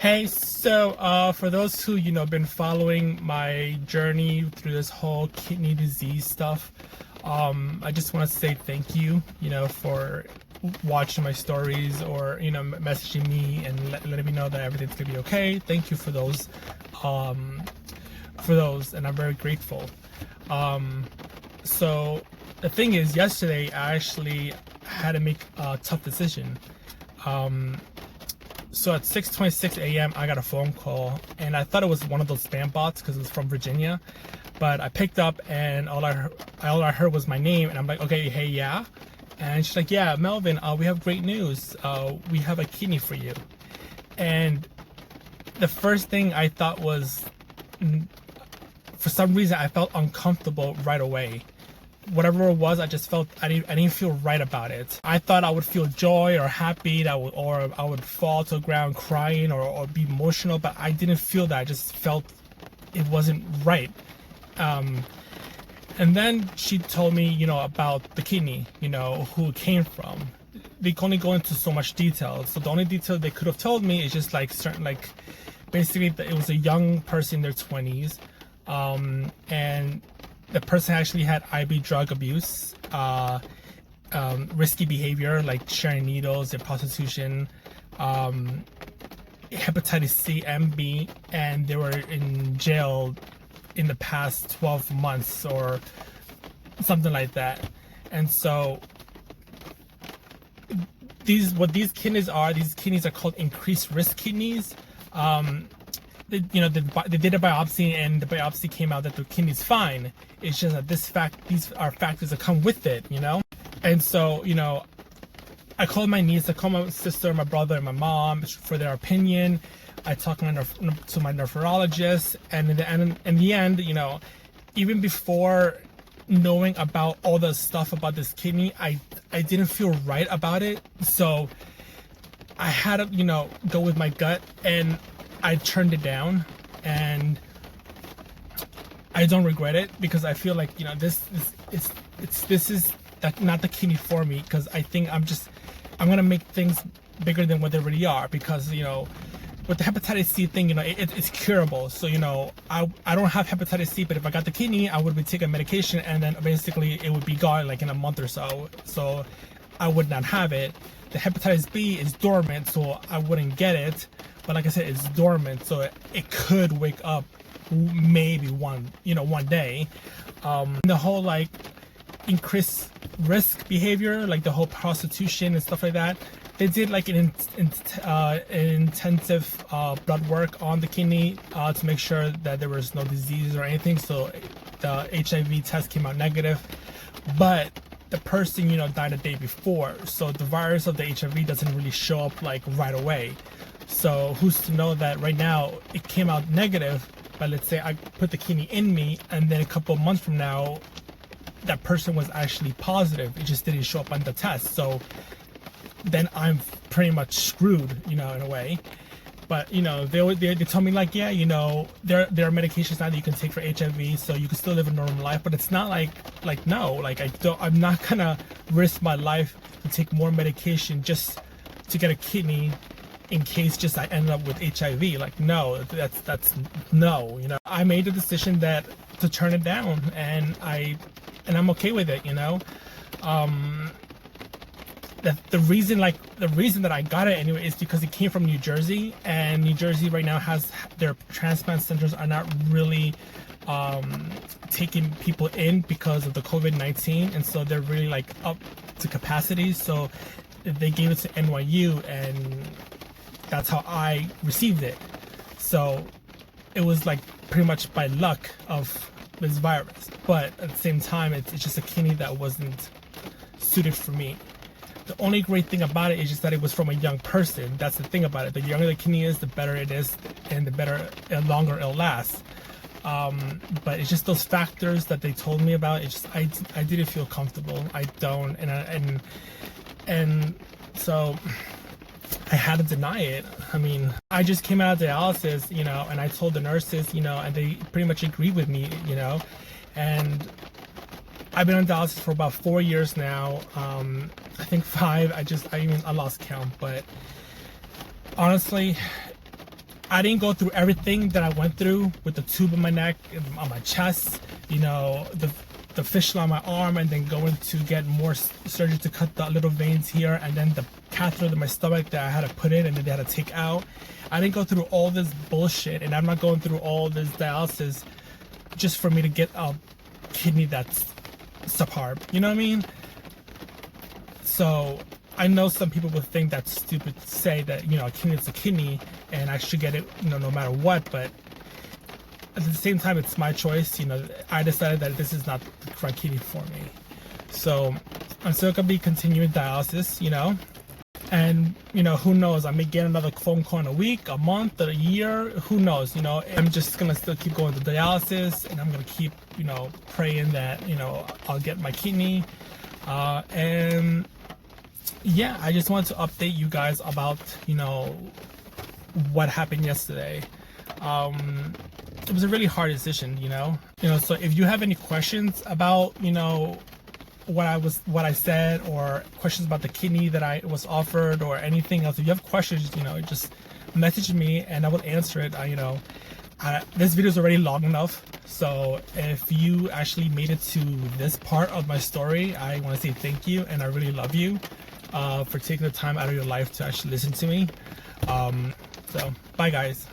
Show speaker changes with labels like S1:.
S1: Hey, for those who been following my journey through this whole kidney disease stuff, I just want to say thank you, for watching my stories or messaging me and letting me know that everything's gonna be okay. Thank you for those, and I'm very grateful. So the thing is, yesterday I actually had to make a tough decision. So at 6:26 a.m. I got a phone call, and I thought it was one of those spam bots because it was from Virginia. But I picked up, and all I heard was my name, and I'm like, okay, hey, yeah. And she's like, yeah, Melvin, we have great news. We have a kidney for you. And the first thing I thought was, for some reason, I felt uncomfortable right away. Whatever it was, I just felt I didn't feel right about it. I thought I would feel joy or happy, or I would fall to the ground crying or be emotional, but I didn't feel that. I just felt it wasn't right. And then she told me, about the kidney, who it came from. They can only go into so much detail. So the only detail they could have told me is just basically it was a young person in their 20s, and the person actually had IV drug abuse, risky behavior like sharing needles and prostitution, hepatitis C and B, and they were in jail in the past 12 months or something like that. And so these kidneys are called increased risk kidneys. They did a biopsy, and the biopsy came out that the kidney's fine. It's just that these are factors that come with it, And so, I called my niece, I called my sister, my brother, and my mom for their opinion. I talked to my nephrologist, and in the end, even before knowing about all the stuff about this kidney, I didn't feel right about it. So I had to, go with my gut, and I turned it down, and I don't regret it, because I feel like this is not the kidney for me, because I think I'm gonna make things bigger than what they really are, because with the hepatitis C thing, it's curable. So I don't have hepatitis C, but if I got the kidney, I would be taking medication, and then basically it would be gone like in a month or so. So I would not have it. The hepatitis B is dormant, so I wouldn't get it. But like I said, it's dormant, so it could wake up maybe one day. The whole increased risk behavior, like the whole prostitution and stuff like that, they did an intensive blood work on the kidney to make sure that there was no disease or anything. So the HIV test came out negative, but the person died a day before, so the virus of the HIV doesn't really show up right away. So who's to know that right now it came out negative, but let's say I put the kidney in me, and then a couple of months from now that person was actually positive. It just didn't show up on the test. So then I'm pretty much screwed, in a way. But they told me yeah, there are medications now that you can take for HIV, so you can still live a normal life. But it's not no, I'm not gonna risk my life to take more medication just to get a kidney in case just I end up with HIV. No, that's no. I made the decision to turn it down, and I'm okay with it. The reason that I got it anyway is because it came from New Jersey, and New Jersey right now has their transplant centers are not really taking people in because of the COVID-19, and so they're really up to capacity. So they gave it to NYU, and that's how I received it. So it was pretty much by luck of this virus, but at the same time, it's just a kidney that wasn't suited for me. The only great thing about it is just that it was from a young person. That's the thing about it. The younger the kidney is, the better it is, and the better and longer it'll last. But it's just those factors that they told me about. I didn't feel comfortable. I don't, and so I had to deny it. I mean, I just came out of dialysis, and I told the nurses, and they pretty much agreed with me, and I've been on dialysis for about 4 years now. I think 5. I lost count, but honestly, I didn't go through everything that I went through with the tube in my neck, on my chest, you know, the fistula on my arm, and then going to get more surgery to cut the little veins here, and then the catheter in my stomach that I had to put in and then they had to take out. I didn't go through all this bullshit, and I'm not going through all this dialysis just for me to get a kidney that's subpar. You know what I mean? So I know some people would think that's stupid to say that, you know, a kidney is a kidney and I should get it, you know, no matter what, but at the same time, it's my choice. You know, I decided that this is not the correct kidney for me. So I'm still gonna be continuing dialysis, you know, and, you know, who knows, I may get another phone call in a week, a month, a year, who knows, you know. I'm just gonna still keep going to dialysis, and I'm gonna keep, you know, praying that, you know, I'll get my kidney. And yeah, I just wanted to update you guys about, you know, what happened yesterday. It was a really hard decision, you know. So if you have any questions about, you know, what I said, or questions about the kidney that I was offered, or anything else, if you have questions, you know, just message me and I will answer it. You know, this video is already long enough, so if you actually made it to this part of my story, I want to say thank you, and I really love you for taking the time out of your life to actually listen to me. So bye guys.